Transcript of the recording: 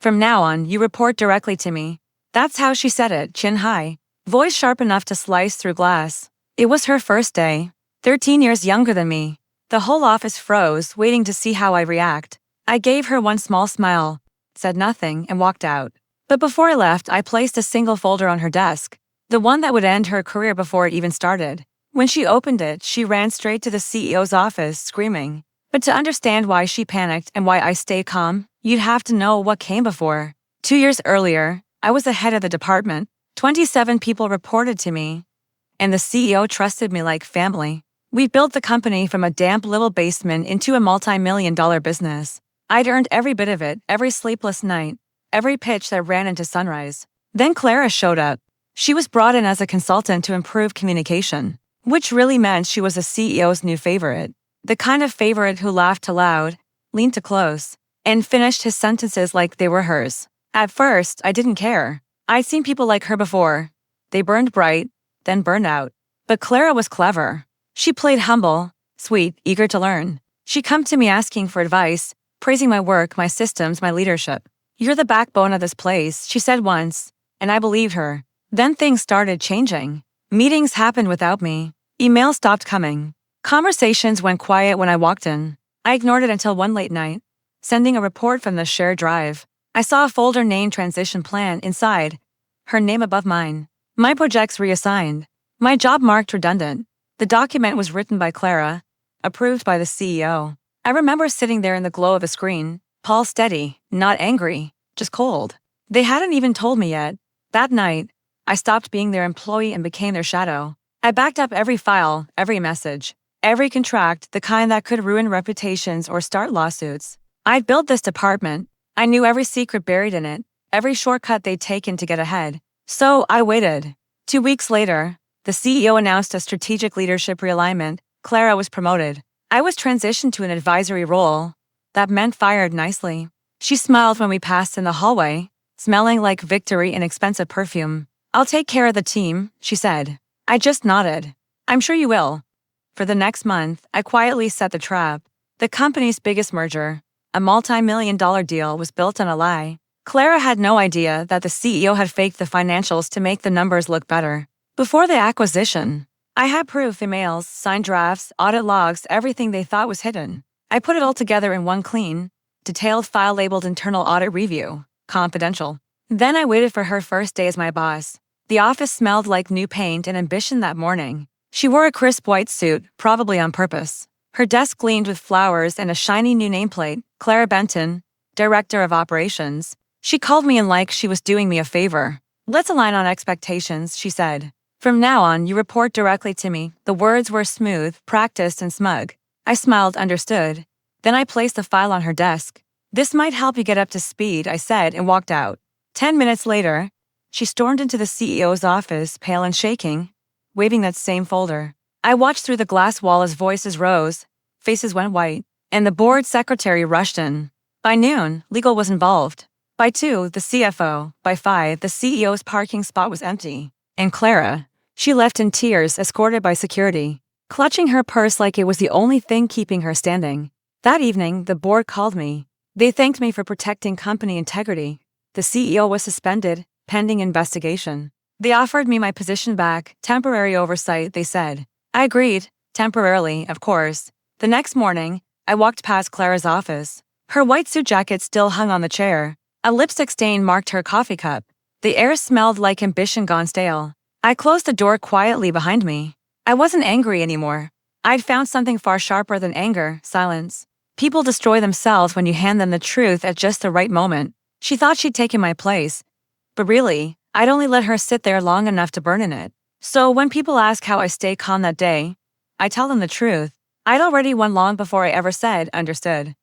From now on, you report directly to me. That's how she said it, chin high, voice sharp enough to slice through glass. It was her first day. 13 years younger than me. The whole office froze, waiting to see how I react. I gave her one small smile, said nothing, and walked out. But before I left, I placed a single folder on her desk, the one that would end her career before it even started. When she opened it, she ran straight to the CEO's office, screaming. But to understand why she panicked and why I stayed calm, you'd have to know what came before. 2 years earlier, I was the head of the department. 27 people reported to me, and the CEO trusted me like family. We built the company from a damp little basement into a multi-million-dollar business. I'd earned every bit of it, every sleepless night, every pitch that ran into sunrise. Then Clara showed up. She was brought in as a consultant to improve communication, which really meant she was the CEO's new favorite. The kind of favorite who laughed too loud, leaned too close, and finished his sentences like they were hers. At first, I didn't care. I'd seen people like her before. They burned bright, then burned out. But Clara was clever. She played humble, sweet, eager to learn. She'd come to me asking for advice, praising my work, my systems, my leadership. "You're the backbone of this place," she said once, and I believed her. Then things started changing. Meetings happened without me. Emails stopped coming. Conversations went quiet when I walked in. I ignored it until one late night, sending a report from the shared drive. I saw a folder named Transition Plan inside, her name above mine. My projects reassigned. My job marked redundant. The document was written by Clara, approved by the CEO. I remember sitting there in the glow of a screen, pulse steady, not angry, just cold. They hadn't even told me yet. That night, I stopped being their employee and became their shadow. I backed up every file, every message, every contract, the kind that could ruin reputations or start lawsuits. I'd built this department. I knew every secret buried in it, every shortcut they'd taken to get ahead. So I waited. 2 weeks later, the CEO announced a strategic leadership realignment. Clara was promoted. I was transitioned to an advisory role. That meant fired nicely. She smiled when we passed in the hallway, smelling like victory and expensive perfume. "I'll take care of the team," she said. I just nodded. "I'm sure you will." For the next month, I quietly set the trap. The company's biggest merger, a multi-million-dollar deal, was built on a lie. Clara had no idea that the CEO had faked the financials to make the numbers look better. Before the acquisition, I had proof: emails, signed drafts, audit logs, everything they thought was hidden. I put it all together in one clean, detailed file labeled Internal Audit Review, Confidential. Then I waited for her first day as my boss. The office smelled like new paint and ambition that morning. She wore a crisp white suit, probably on purpose. Her desk gleamed with flowers and a shiny new nameplate, Clara Benton, Director of Operations. She called me in like she was doing me a favor. "Let's align on expectations," she said. "From now on, you report directly to me." The words were smooth, practiced, and smug. I smiled, understood. Then I placed the file on her desk. "This might help you get up to speed," I said, and walked out. 10 minutes later, she stormed into the CEO's office, pale and shaking, waving that same folder. I watched through the glass wall as voices rose, faces went white, and the board secretary rushed in. By noon, legal was involved. By 2, the CFO. By 5, the CEO's parking spot was empty. And Clara, she left in tears, escorted by security, clutching her purse like it was the only thing keeping her standing. That evening, the board called me. They thanked me for protecting company integrity. The CEO was suspended, pending investigation. They offered me my position back, temporary oversight, they said. I agreed, temporarily, of course. The next morning, I walked past Clara's office. Her white suit jacket still hung on the chair. A lipstick stain marked her coffee cup. The air smelled like ambition gone stale. I closed the door quietly behind me. I wasn't angry anymore. I'd found something far sharper than anger: silence. People destroy themselves when you hand them the truth at just the right moment. She thought she'd taken my place. But really, I'd only let her sit there long enough to burn in it. So when people ask how I stayed calm that day, I tell them the truth. I'd already won long before I ever said, understood.